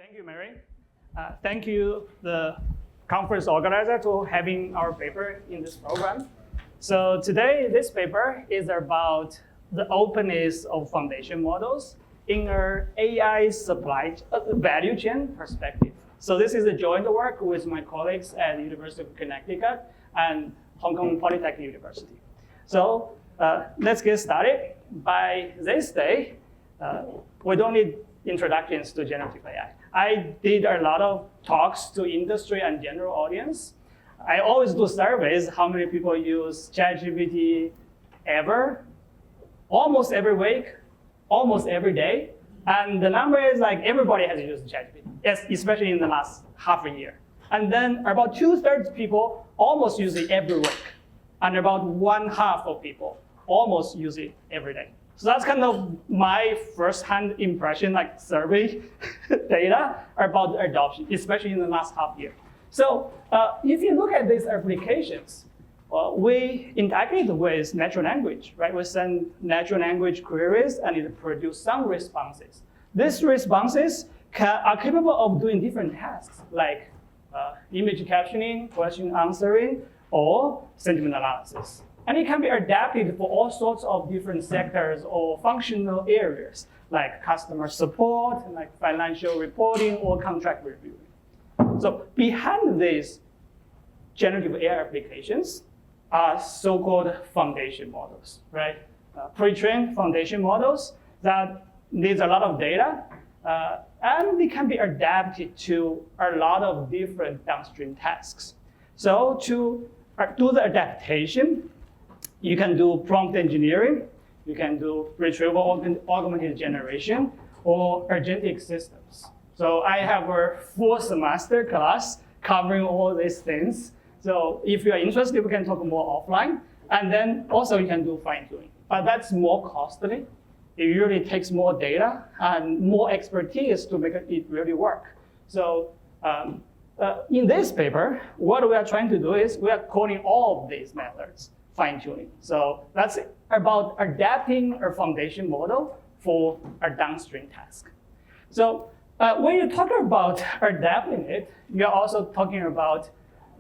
Thank you, Mary. Thank you, the conference organizer, for having our paper in this program. So today, this paper is about the openness of foundation models in an AI supply value chain perspective. So this is a joint work with my colleagues at the University of Connecticut and Hong Kong Polytechnic University. So let's get started. By this day, we don't need introductions to generative AI. I did a lot of talks to industry and general audience. I always do surveys, how many people use ChatGPT ever, almost every week, almost every day. And the number is like everybody has used ChatGPT, yes, especially in the last half a year. And then about 2/3 people almost use it every week. And about 1/2 of people almost use it every day. So that's kind of my first-hand impression, like survey data about the adoption, especially in the last half year. So if you look at these applications, we integrate with natural language, right? We send natural language queries and it produces some responses. These responses are capable of doing different tasks, like image captioning, question answering, or sentiment analysis. And it can be adapted for all sorts of different sectors or functional areas, like customer support, like financial reporting, or contract reviewing. So behind these generative AI applications are so-called foundation models, right? Pre-trained foundation models that needs a lot of data, and they can be adapted to a lot of different downstream tasks. So to do the adaptation, you can do prompt engineering, you can do retrieval augmented generation, or agentic systems. So I have a full semester class covering all these things. So if you're interested, we can talk more offline. And then also you can do fine-tuning. But that's more costly. It usually takes more data and more expertise to make it really work. So in this paper, what we are trying to do is we are calling all of these methods fine-tuning. So that's about adapting a foundation model for a downstream task. So when you talk about adapting it, you're also talking about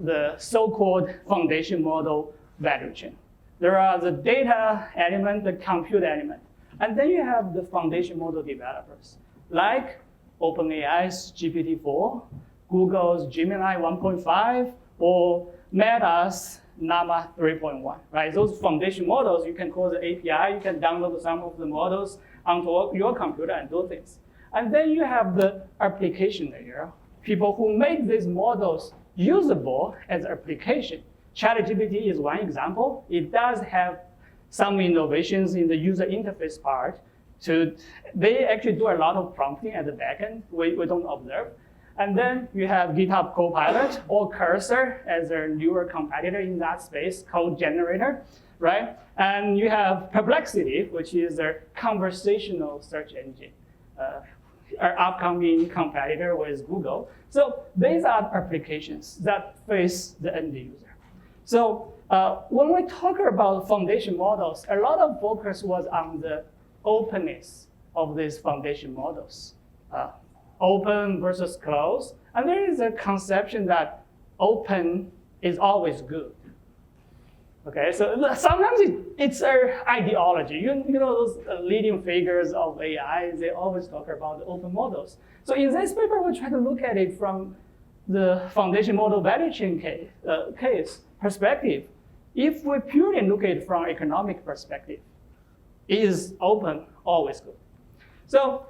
the so-called foundation model value chain. There are the data element, the compute element, and then you have the foundation model developers, like OpenAI's GPT-4, Google's Gemini 1.5, or Meta's Llama 3.1, right? Those foundation models, you can call the API, you can download some of the models onto your computer and do things. And then you have the application layer, people who make these models usable as application. ChatGPT is one example. It does have some innovations in the user interface part. They actually do a lot of prompting at the backend, we don't observe. And then you have GitHub Copilot or Cursor as a newer competitor in that space, code generator, right? And you have Perplexity, which is a conversational search engine, our upcoming competitor with Google. So these are applications that face the end user. So when we talk about foundation models, a lot of focus was on the openness of these foundation models. Open versus closed. And there is a conception that open is always good. Okay, so sometimes it's an ideology. You know those leading figures of AI, they always talk about the open models. So in this paper, we try to look at it from the foundation model value chain case perspective. If we purely look at it from economic perspective, is open always good? So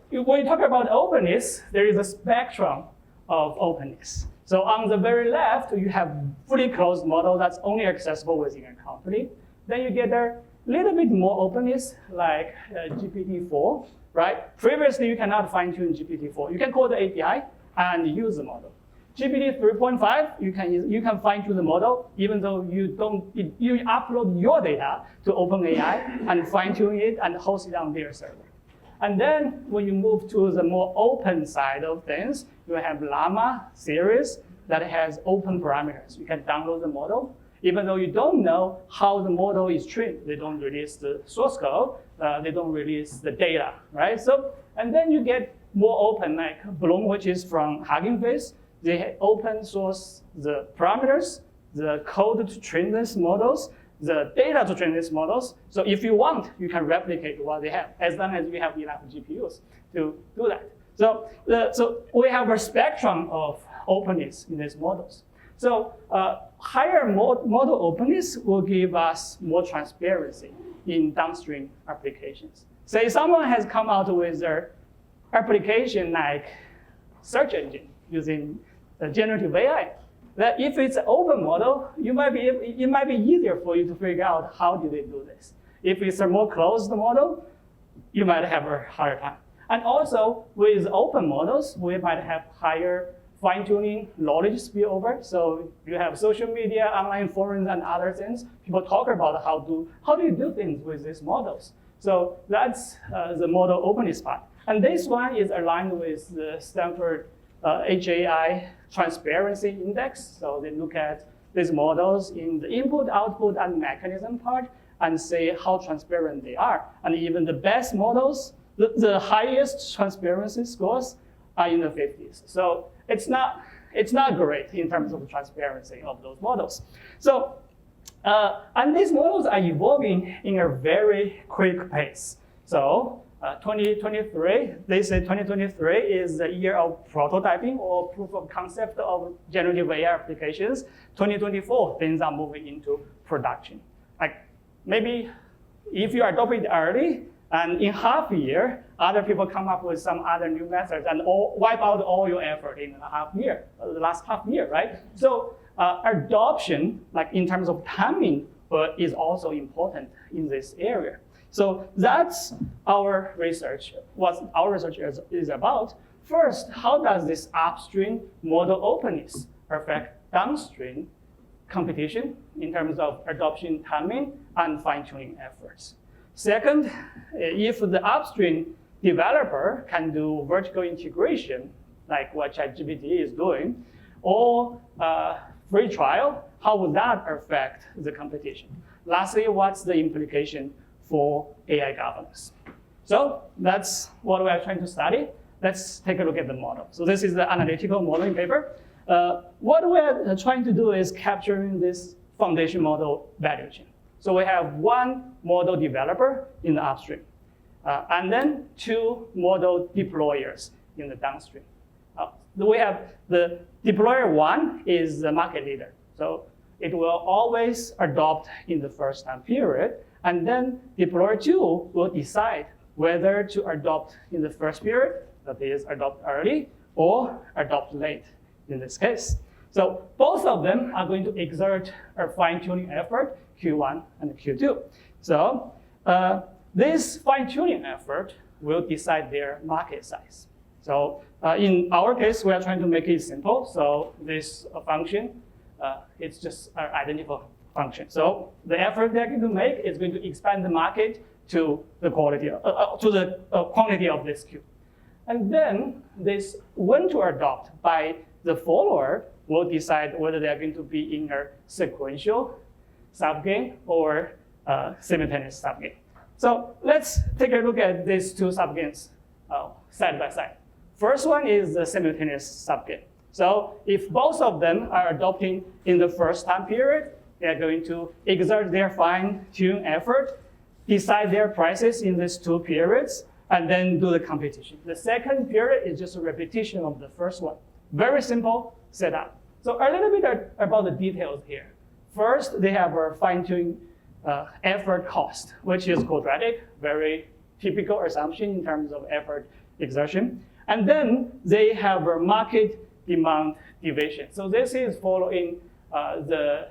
when you talk about openness, there is a spectrum of openness. So on the very left, you have fully closed model that's only accessible within a company. Then you get a little bit more openness, like GPT-4, right? Previously, you cannot fine-tune GPT-4. You can call the API and use the model. GPT 3.5, you can fine-tune the model, even though you upload your data to OpenAI and fine-tune it and host it on their server. And then when you move to the more open side of things, you have Llama series that has open parameters. You can download the model, even though you don't know how the model is trained. They don't release the source code, they don't release the data, right? So, and then you get more open, like Bloom, which is from Hugging Face. They open source the parameters, the code to train these models, the data to train these models. So if you want, you can replicate what they have, as long as you have enough GPUs to do that. So we have a spectrum of openness in these models. So higher model openness will give us more transparency in downstream applications. Say someone has come out with their application like search engine using generative AI. That if it's an open model, it might be easier for you to figure out how did they do this. If it's a more closed model, you might have a harder time. And also with open models, we might have higher fine-tuning knowledge spillover. So you have social media, online forums, and other things. People talk about how do you do things with these models. So that's the model openness part. And this one is aligned with the Stanford HAI Transparency Index. So they look at these models in the input, output, and mechanism part and say how transparent they are. And even the best models, the highest transparency scores are in the 50s. So it's not great in terms of the transparency of those models. So, and these models are evolving in a very quick pace. So 2023, they say 2023 is the year of prototyping or proof of concept of generative AI applications. 2024, things are moving into production. Like maybe if you adopt it early, and in half a year, other people come up with some other new methods and wipe out all your effort in the last half year, right? So adoption, like in terms of timing, is also important in this area. So that's our research, what our research is about. First, how does this upstream model openness affect downstream competition in terms of adoption timing and fine-tuning efforts? Second, if the upstream developer can do vertical integration, like what ChatGPT is doing, or free trial, how would that affect the competition? Lastly, what's the implication for AI governance? So that's what we are trying to study. Let's take a look at the model. So this is the analytical modeling paper. What we are trying to do is capturing this foundation model value chain. So we have one model developer in the upstream, and then two model deployers in the downstream. We have the deployer one is the market leader. So it will always adopt in the first time period, and then deployer two will decide whether to adopt in the first period, that is adopt early, or adopt late in this case. So both of them are going to exert a fine-tuning effort, Q1 and Q2. So this fine-tuning effort will decide their market size. So in our case, we are trying to make it simple. So this function, it's just an identical function. So the effort they're going to make is going to expand the market to the quality, to the quantity of this Q. And then this when to adopt by the follower will decide whether they're going to be in a sequential subgame or simultaneous subgame. So let's take a look at these two subgames side by side. First one is the simultaneous subgame. So if both of them are adopting in the first time period, they are going to exert their fine-tune effort, decide their prices in these two periods, and then do the competition. The second period is just a repetition of the first one. Very simple setup. So a little bit about the details here. First, they have a fine-tune effort cost, which is quadratic, very typical assumption in terms of effort exertion. And then they have a market demand deviation. So this is following the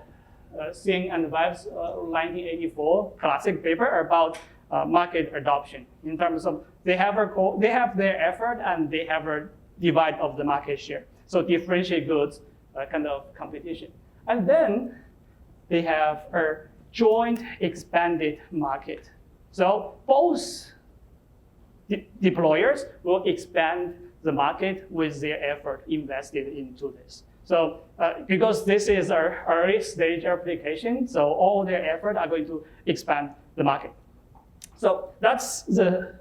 Singh and Vives 1984 classic paper about market adoption in terms of they have their effort and they have a divide of the market share. So differentiate goods kind of competition. And then they have a joint expanded market. So both deployers will expand the market with their effort invested into this. So because this is our early stage application, so all their effort are going to expand the market. So that's the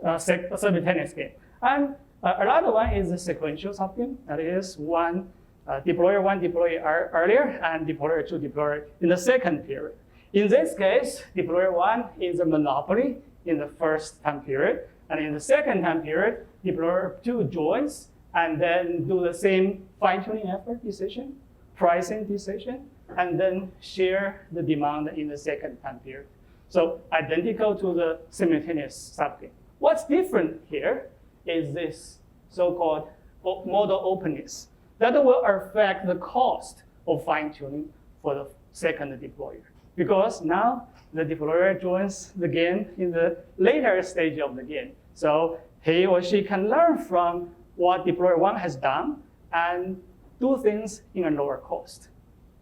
simultaneous game. And Another one is the sequential subgame. That is deployer one deploy earlier and deployer two deploy in the second period. In this case, deployer one is a monopoly in the first time period. And in the second time period, deployer two joins and then do the same fine-tuning effort decision, pricing decision, and then share the demand in the second time period. So identical to the simultaneous subgame. What's different here is this so-called model openness that will affect the cost of fine-tuning for the second deployer. Because now the deployer joins the game in the later stage of the game. So he or she can learn from what deployer one has done and do things in a lower cost,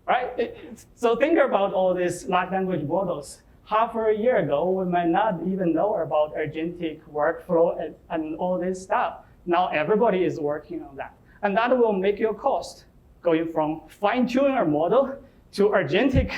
right? So think about all these large language models. Half a year ago, we might not even know about agentic workflow and all this stuff. Now everybody is working on that. And that will make your cost going from fine-tuning a model to agentic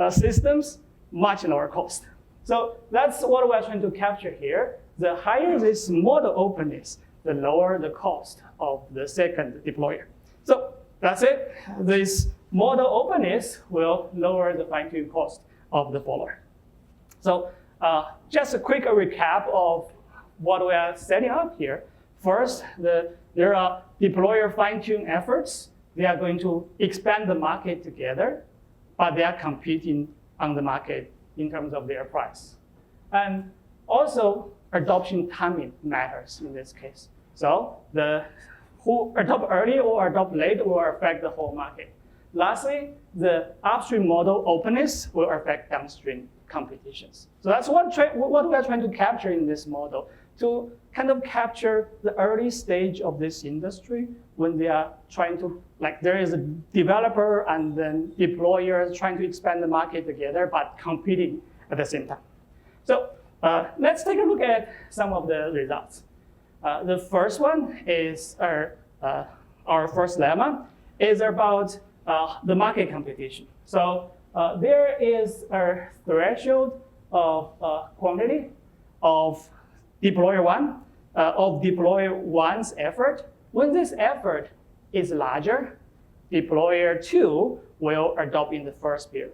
systems, much lower cost. So that's what we're trying to capture here. The higher this model openness, the lower the cost of the second deployer. So that's it. This model openness will lower the fine-tuning cost of the follower. So just a quick recap of what we are setting up here. First, there are deployer fine-tune efforts. They are going to expand the market together, but they are competing on the market in terms of their price. And also, adoption timing matters in this case. So who adopt early or adopt late will affect the whole market. Lastly, the upstream model openness will affect downstream competitions. So that's what we are trying to capture in this model, to kind of capture the early stage of this industry when they are trying to, like there is a developer and then deployers trying to expand the market together, but competing at the same time. So let's take a look at some of the results. The first one is our first lemma is about the market competition. So there is a threshold of quantity of deployer one's effort. When this effort is larger, deployer two will adopt in the first period.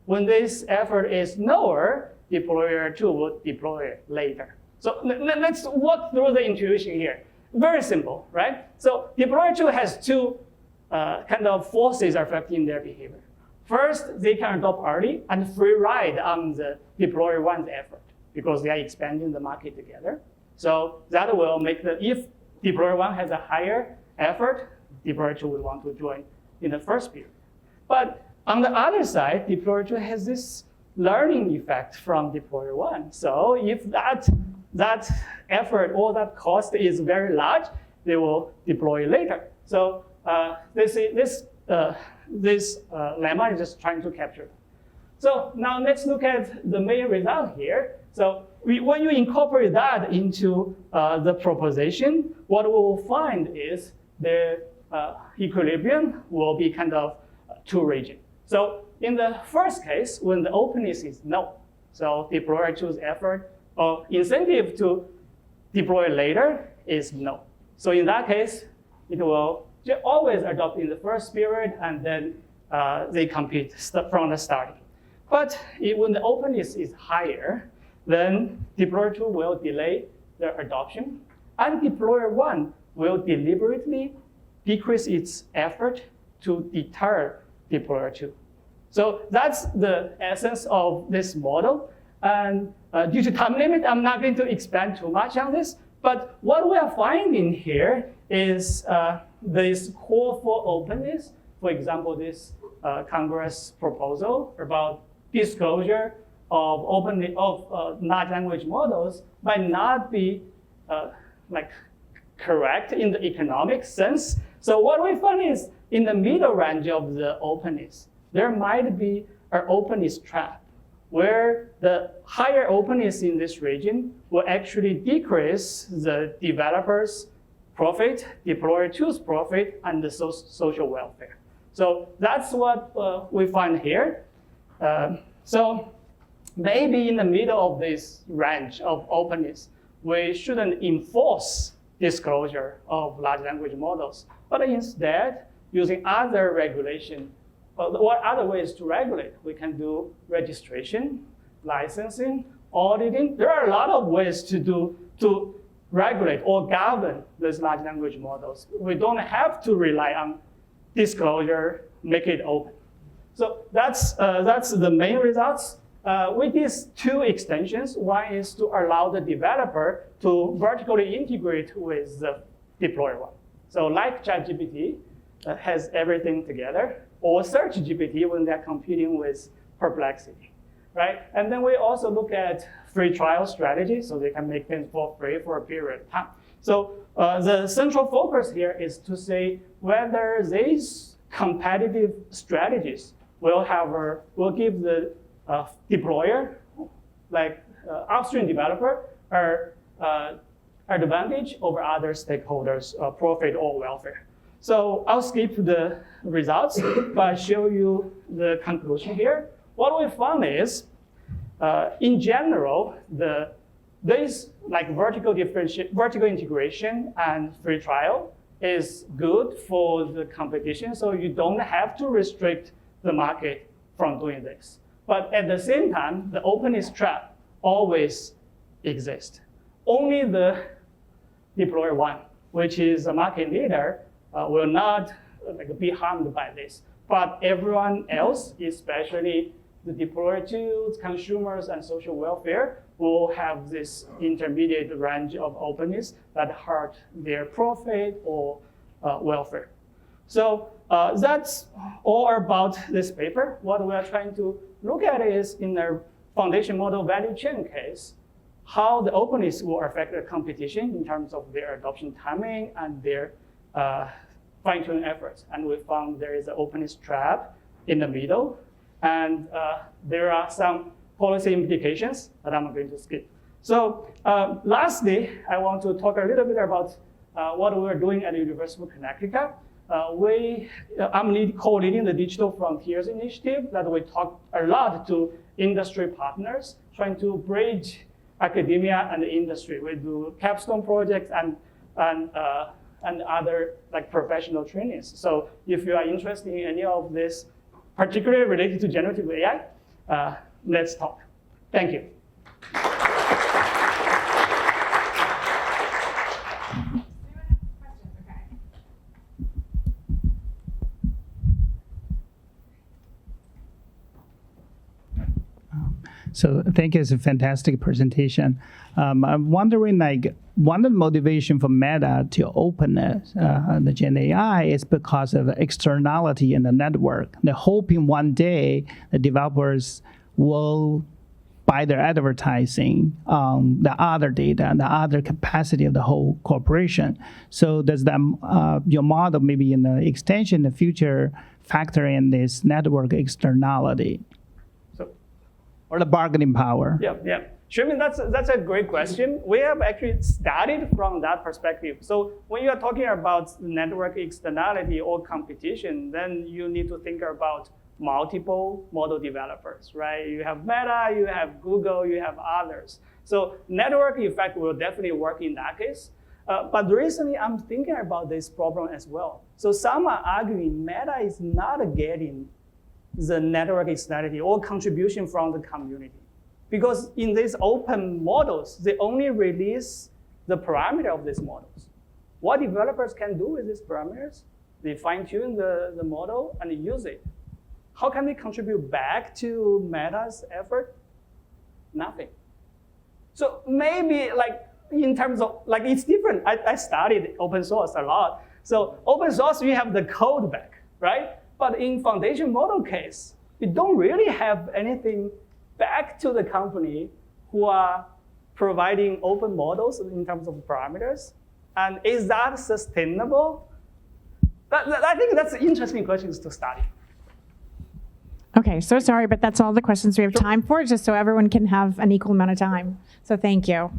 When this effort is lower, deployer two will deploy later. So let's walk through the intuition here. Very simple, right? So deployer two has two kind of forces affecting their behavior. First, they can adopt early and free ride on the deployer one's effort because they are expanding the market together. So that will make if deployer one has a higher effort, deployer two will want to join in the first period. But on the other side, deployer two has this learning effect from deployer one. So if that effort or that cost is very large, they will deploy later. So this lemma is just trying to capture that. So now let's look at the main result here. So when you incorporate that into the proposition, what we will find is the equilibrium will be kind of two region. So in the first case, when the openness is no, so deployer two's effort or incentive to deploy later is no. So in that case, it will always adopt in the first period and then they compete from the starting. But when the openness is higher, then deployer two will delay their adoption and deployer one will deliberately decrease its effort to deter deployer two. So that's the essence of this model. And due to time limit, I'm not going to expand too much on this. But what we are finding here is this call for openness. For example, this Congress proposal about disclosure of large language models might not be correct in the economic sense. So what we find is in the middle range of the openness, there might be an openness trap where the higher openness in this region will actually decrease the developer's profit, deployer two's profit, and the social welfare. So that's what we find here. So maybe in the middle of this range of openness, we shouldn't enforce disclosure of large language models, but instead using other regulation or other ways to regulate. We can do registration, licensing, auditing. There are a lot of ways to regulate or govern these large language models. We don't have to rely on disclosure, make it open. So that's the main results. With these two extensions, one is to allow the developer to vertically integrate with the deployer one. So like ChatGPT has everything together, or SearchGPT when they're competing with Perplexity, right? And then we also look at free trial strategy, so they can make things for free for a period of time. So the central focus here is to say whether these competitive strategies will give the deployer, like upstream developer, advantage over other stakeholders, profit or welfare. So I'll skip the results, but show you the conclusion here. What we found is, in general, this like vertical integration and free trial is good for the competition, so you don't have to restrict the market from doing this. But at the same time, the openness trap always exists. Only the deployer one, which is a market leader, will not be harmed by this. But everyone else, especially the deployer tools, consumers, and social welfare, will have this intermediate range of openness that hurt their profit or welfare. So that's all about this paper. What we are trying to look at is in the foundation model value chain case, how the openness will affect the competition in terms of their adoption timing and their fine-tuning efforts. And we found there is an openness trap in the middle. And there are some policy implications that I'm going to skip. So lastly, I want to talk a little bit about what we're doing at the University of Connecticut. I'm co-leading the Digital Frontiers Initiative that we talk a lot to industry partners, trying to bridge academia and the industry. We do capstone projects and other like professional trainings. So if you are interested in any of this, particularly related to generative AI, let's talk. Thank you. So thank you. It's a fantastic presentation. I'm wondering, one of the motivation for Meta to open the Gen AI is because of externality in the network. They're hoping one day the developers will buy their advertising on the other data and the other capacity of the whole corporation. So does that your model maybe in the extension in the future factor in this network externality? Or the bargaining power? Yeah. Sherman, that's a great question. We have actually started from that perspective. So when you are talking about network externality or competition, then you need to think about multiple model developers, right? You have Meta, you have Google, you have others. So network effect will definitely work in that case. But recently, I'm thinking about this problem as well. So some are arguing Meta is not getting the network externality or contribution from the community. Because in these open models, they only release the parameter of these models. What developers can do with these parameters, they fine-tune the model and use it. How can they contribute back to Meta's effort? Nothing. So maybe in terms of, it's different. I studied open source a lot. So open source, you have the code back, right? But in foundation model case, we don't really have anything back to the company who are providing open models in terms of parameters. And is that sustainable? I think that's interesting questions to study. Okay, so sorry, but that's all the questions we have time for, just so everyone can have an equal amount of time. So thank you.